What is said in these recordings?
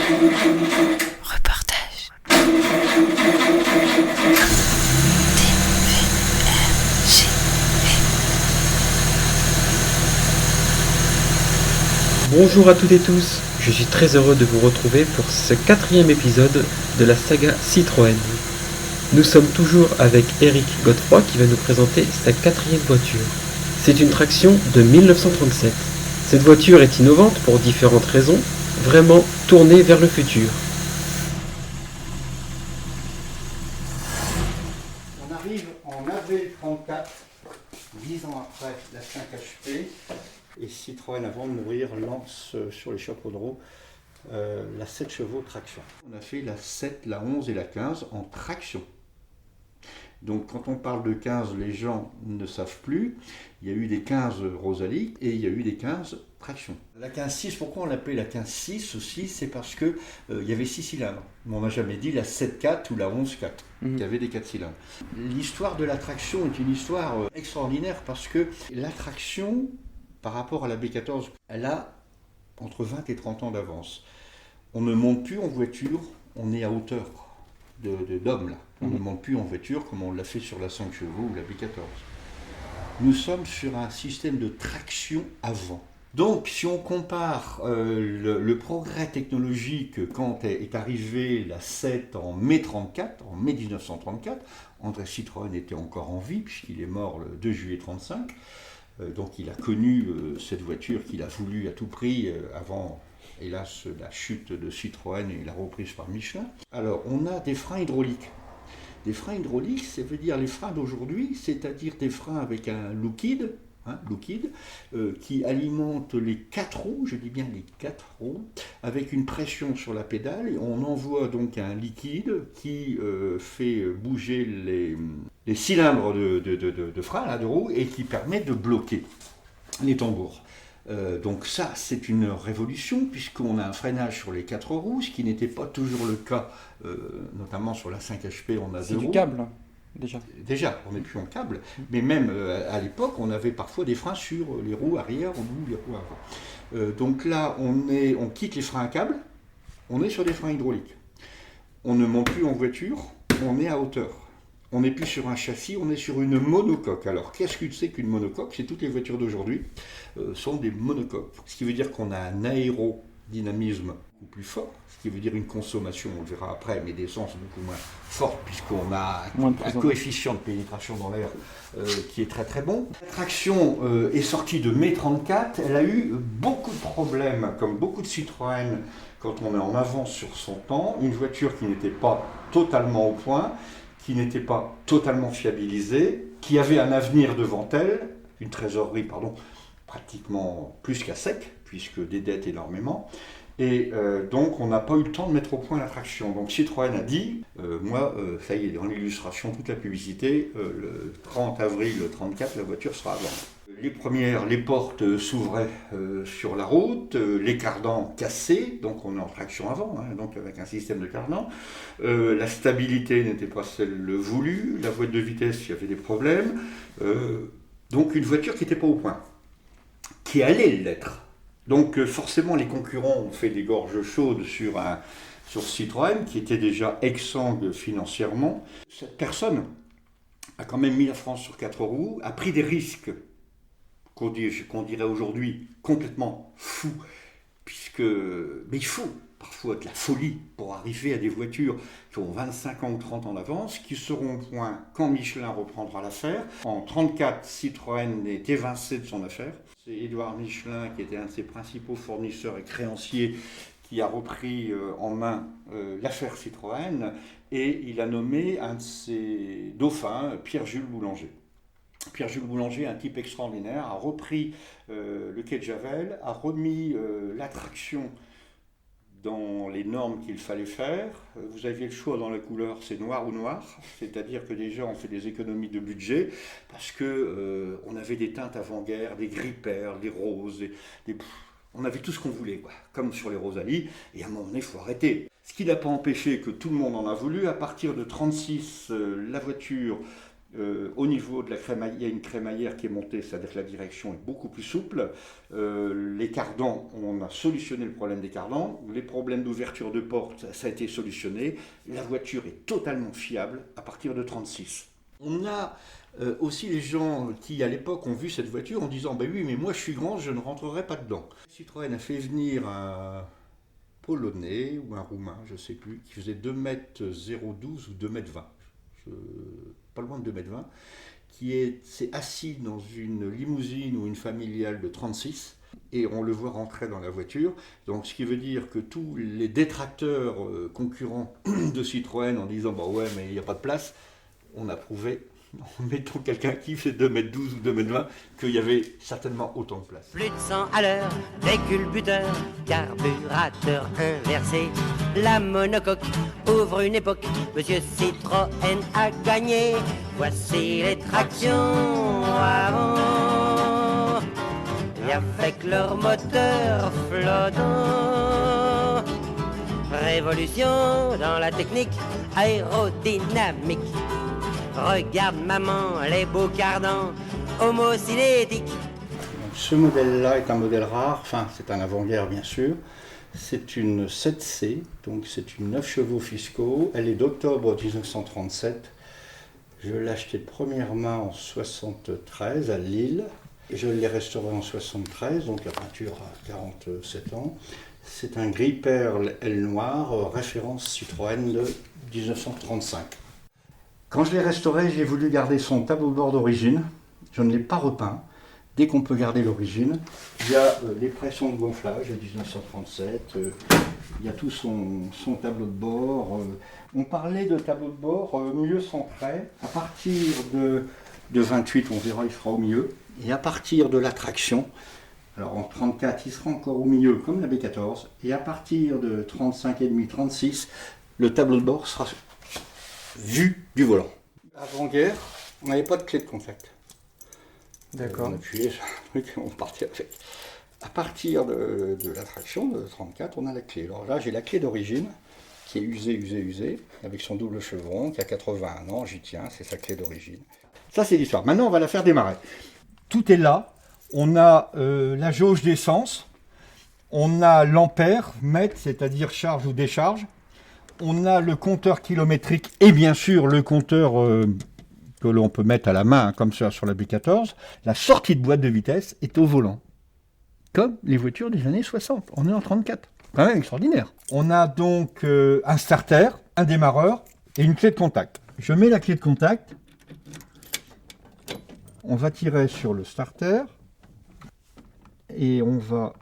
Reportage. Bonjour à toutes et tous, je suis très heureux de vous retrouver pour ce 4e épisode de la saga Citroën. Nous sommes toujours avec Eric Godefroy qui va nous présenter sa 4e voiture. C'est une traction de 1937. Cette voiture est innovante pour différentes raisons, vraiment tournée vers le futur. On arrive en AV34, 10 ans après la 5HP, et Citroën, avant de mourir, lance sur les chapeaux de roue la 7 chevaux traction. On a fait la 7, la 11 et la 15 en traction. Donc quand on parle de 15, les gens ne savent plus. Il y a eu des 15 Rosalie et il y a eu des 15 traction. La 15-6, pourquoi on l'appelait la 15-6 aussi? C'est parce qu'il y avait 6 cylindres. Mais on n'a jamais dit la 7-4 ou la 11-4, qui avait des 4 cylindres. L'histoire de la traction est une histoire extraordinaire parce que la traction, par rapport à la B14, elle a entre 20 et 30 ans d'avance. On ne monte plus en voiture, on est à hauteur d'homme là. On ne monte plus en voiture comme on l'a fait sur la 5 chevaux ou la B14. Nous sommes sur un système de traction avant. Donc si on compare le progrès technologique quand est arrivée la 7 en mai 34, en mai 1934, André Citroën était encore en vie puisqu'il est mort le 2 juillet 35. Donc il a connu cette voiture qu'il a voulu à tout prix avant, hélas, la chute de Citroën et la reprise par Michelin. Alors on a des freins hydrauliques. Des freins hydrauliques, ça veut dire les freins d'aujourd'hui, c'est-à-dire des freins avec un liquide, qui alimente les 4 roues, je dis bien les 4 roues, avec une pression sur la pédale. Et on envoie donc un liquide qui fait bouger les cylindres de frein, là, de roue, et qui permet de bloquer les tambours. Donc ça, c'est une révolution, puisqu'on a un freinage sur les 4 roues, ce qui n'était pas toujours le cas, notamment sur la 5HP, on a 2 roues. C'est du câble, déjà. Déjà, on n'est plus en câble, mais même à l'époque, on avait parfois des freins sur les roues arrière ou les roues avant. Donc là, on quitte les freins à câble, on est sur des freins hydrauliques. On ne monte plus en voiture, on est à hauteur. On n'est plus sur un châssis, on est sur une monocoque. Alors, qu'est-ce que c'est qu'une monocoque? C'est toutes les voitures d'aujourd'hui sont des monocoques. Ce qui veut dire qu'on a un aérodynamisme beaucoup plus fort, ce qui veut dire une consommation, on le verra après, mais d'essence beaucoup moins forte, puisqu'on a un coefficient de pénétration dans l'air qui est très très bon. La traction est sortie de mai 34, elle a eu beaucoup de problèmes, comme beaucoup de Citroën, quand on est en avance sur son temps. Une voiture qui n'était pas totalement au point, qui n'était pas totalement fiabilisée, qui avait un avenir devant elle, une trésorerie, pratiquement plus qu'à sec, puisque des dettes énormément, et donc on n'a pas eu le temps de mettre au point la traction. Donc Citroën a dit, ça y est, dans l'illustration, toute la publicité, le 30 avril 34, la voiture sera à vendre. Les portes s'ouvraient sur la route, les cardans cassés, donc on est en traction avant, donc avec un système de cardans. La stabilité n'était pas celle voulue, la boîte de vitesse, il y avait des problèmes. Donc une voiture qui n'était pas au point, qui allait l'être. Donc forcément les concurrents ont fait des gorges chaudes sur Citroën, qui était déjà exsangue financièrement. Cette personne a quand même mis la France sur 4 roues, a pris des risques qu'on dirait aujourd'hui complètement fou, mais il faut parfois de la folie pour arriver à des voitures qui ont 25 ans ou 30 ans d'avance, qui seront au point quand Michelin reprendra l'affaire. En 1934, Citroën est évincé de son affaire. C'est Édouard Michelin, qui était un de ses principaux fournisseurs et créanciers, qui a repris en main l'affaire Citroën, et il a nommé un de ses dauphins, Pierre-Jules Boulanger. Pierre-Jules Boulanger, un type extraordinaire, a repris le quai de Javel, a remis la traction dans les normes qu'il fallait faire. Vous aviez le choix dans la couleur, c'est noir ou noir, c'est-à-dire que déjà on fait des économies de budget, parce que on avait des teintes avant-guerre, des gris perles, des roses, on avait tout ce qu'on voulait, comme sur les Rosalie, et à un moment donné, il faut arrêter. Ce qui n'a pas empêché que tout le monde en a voulu. À partir de 1936, la voiture Au niveau de la crémaillère, il y a une crémaillère qui est montée, c'est-à-dire que la direction est beaucoup plus souple. Les cardans, on a solutionné le problème des cardans. Les problèmes d'ouverture de porte, ça a été solutionné. La voiture est totalement fiable à partir de 36. On a aussi les gens qui, à l'époque, ont vu cette voiture en disant « Ben oui, mais moi je suis grand, je ne rentrerai pas dedans ». Citroën a fait venir un Polonais ou un Roumain, je ne sais plus, qui faisait 2,012 m ou 2,20 m. Pas loin de 2,20 m, qui s'est assis dans une limousine ou une familiale de 36, et on le voit rentrer dans la voiture. Donc ce qui veut dire que tous les détracteurs concurrents de Citroën en disant bah ouais mais il n'y a pas de place, on a prouvé, en mettant quelqu'un qui fait 2,12 m ou 2,20 m, qu'il y avait certainement autant de place. Plus de 100 à l'heure, véhicule buteur, carburateur inversé. La monocoque ouvre une époque, Monsieur Citroën a gagné. Voici les tractions avant, et avec leur moteur flottant. Révolution dans la technique aérodynamique. Regarde maman, les beaux cardans homocinétiques. Ce modèle-là est un modèle rare, enfin c'est un avant-guerre bien sûr. C'est une 7C, donc c'est une 9 chevaux fiscaux. Elle est d'octobre 1937. Je l'ai achetée de première main en 73 à Lille. Je l'ai restaurée en 73, donc la peinture a 47 ans. C'est un gris perle aile noire, référence Citroën de 1935. Quand je l'ai restauré, j'ai voulu garder son tableau de bord d'origine. Je ne l'ai pas repeint. Dès qu'on peut garder l'origine, il y a les pressions de gonflage de 1937, il y a tout son tableau de bord. On parlait de tableau de bord mieux centré. À partir de 28, on verra, il sera au milieu. Et à partir de la traction, alors en 34, il sera encore au milieu comme la B14. Et à partir de 35,5, 36, le tableau de bord sera vu du volant. Avant-guerre, on n'avait pas de clé de contact. D'accord. On appuyait sur un truc et on partait avec. À partir de la traction de 34, on a la clé. Alors là, j'ai la clé d'origine qui est usée, avec son double chevron, qui a 81 ans, j'y tiens, c'est sa clé d'origine. Ça, c'est l'histoire. Maintenant, on va la faire démarrer. Tout est là. On a la jauge d'essence, on a l'ampère, mètre, c'est-à-dire charge ou décharge. On a le compteur kilométrique et bien sûr le compteur que l'on peut mettre à la main, comme ça sur la B14. La sortie de boîte de vitesse est au volant, comme les voitures des années 60. On est en 34, quand même extraordinaire. On a donc un starter, un démarreur et une clé de contact. Je mets la clé de contact, on va tirer sur le starter et on va...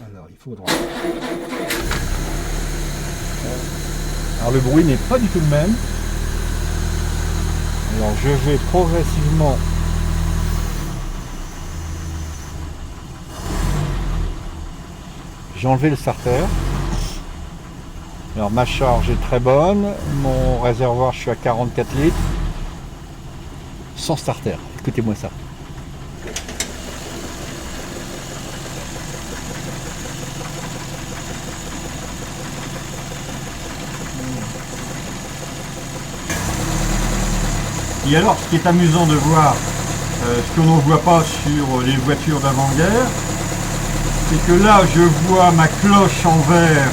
Alors il faudra... Alors le bruit n'est pas du tout le même. Alors je vais progressivement j'ai enlevé le starter. Alors ma charge est très bonne, mon réservoir je suis à 44 litres sans starter. Écoutez-moi ça. Et alors, ce qui est amusant de voir, ce que l'on ne voit pas sur les voitures d'avant-guerre, c'est que là, je vois ma cloche en verre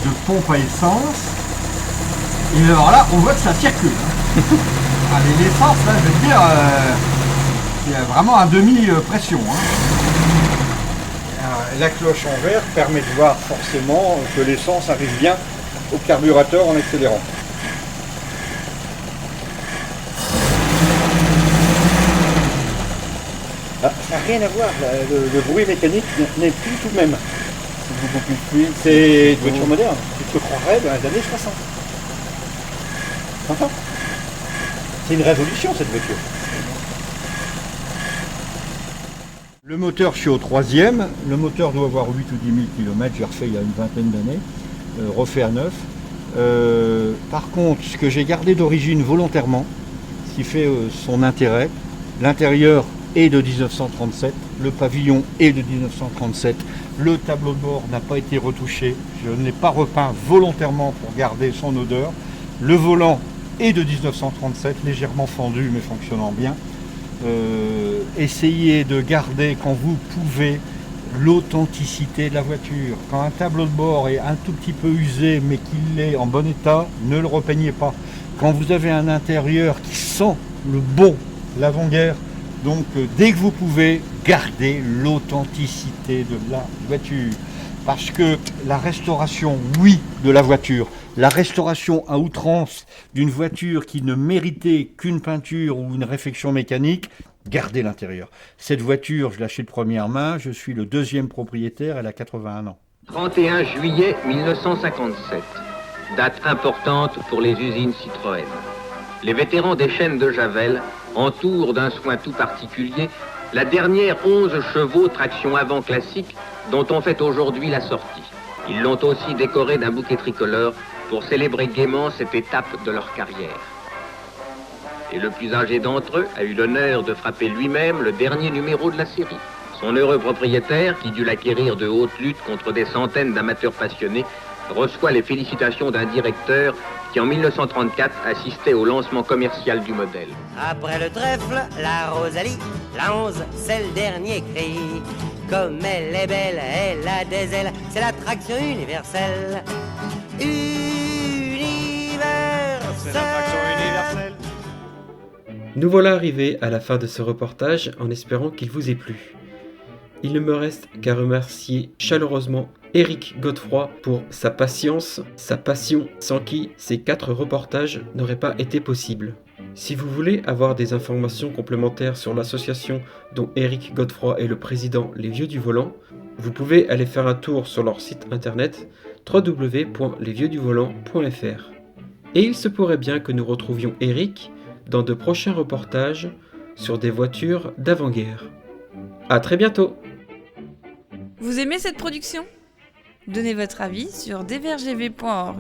de pompe à essence. Et alors là, on voit que ça circule. Allez, l'essence, là, je veux dire, c'est vraiment un demi-pression. La cloche en verre permet de voir forcément que l'essence arrive bien au carburateur en accélérant. Ah, ça n'a rien à voir, le bruit mécanique n'est plus tout le même. C'est beaucoup plus fluide. C'est une voiture moderne. Tu te croirais dans les années 60. T'entends ? C'est une révolution cette voiture. Le moteur, je suis au 3e. Le moteur doit avoir 8 ou 10 000 km. J'ai refait il y a une vingtaine d'années. Refait à neuf. Par contre, ce que j'ai gardé d'origine volontairement, ce qui fait son intérêt, l'intérieur est de 1937, le pavillon est de 1937, le tableau de bord n'a pas été retouché, je ne l'ai pas repeint volontairement pour garder son odeur, le volant et de 1937, légèrement fendu mais fonctionnant bien. Essayez de garder quand vous pouvez l'authenticité de la voiture. Quand un tableau de bord est un tout petit peu usé mais qu'il est en bon état, ne le repeignez pas. Quand vous avez un intérieur qui sent le bon, l'avant-guerre, donc dès que vous pouvez, gardez l'authenticité de la voiture. Parce que la restauration, oui, de la voiture, la restauration à outrance d'une voiture qui ne méritait qu'une peinture ou une réfection mécanique, gardez l'intérieur. Cette voiture, je l'ai achetée de première main, je suis le deuxième propriétaire, elle a 81 ans. 31 juillet 1957, date importante pour les usines Citroën. Les vétérans des chaînes de Javel entourent d'un soin tout particulier la dernière 11 chevaux traction avant classique dont on fait aujourd'hui la sortie. Ils l'ont aussi décoré d'un bouquet tricolore pour célébrer gaiement cette étape de leur carrière. Et le plus âgé d'entre eux a eu l'honneur de frapper lui-même le dernier numéro de la série. Son heureux propriétaire, qui dut l'acquérir de haute lutte contre des centaines d'amateurs passionnés, reçoit les félicitations d'un directeur qui en 1934 assistait au lancement commercial du modèle. Après le trèfle, la Rosalie, la 11, c'est le dernier cri. Comme elle est belle, elle a des ailes, c'est l'attraction universelle. C'est l'attraction universelle. Nous voilà arrivés à la fin de ce reportage en espérant qu'il vous ait plu. Il ne me reste qu'à remercier chaleureusement Éric Godefroy pour sa patience, sa passion, sans qui ces 4 reportages n'auraient pas été possibles. Si vous voulez avoir des informations complémentaires sur l'association dont Éric Godefroy est le président Les Vieux du Volant, vous pouvez aller faire un tour sur leur site internet www.lesvieuxduvolant.fr. Et il se pourrait bien que nous retrouvions Éric dans de prochains reportages sur des voitures d'avant-guerre. À très bientôt! Vous aimez cette production ? Donnez votre avis sur dvrgv.org.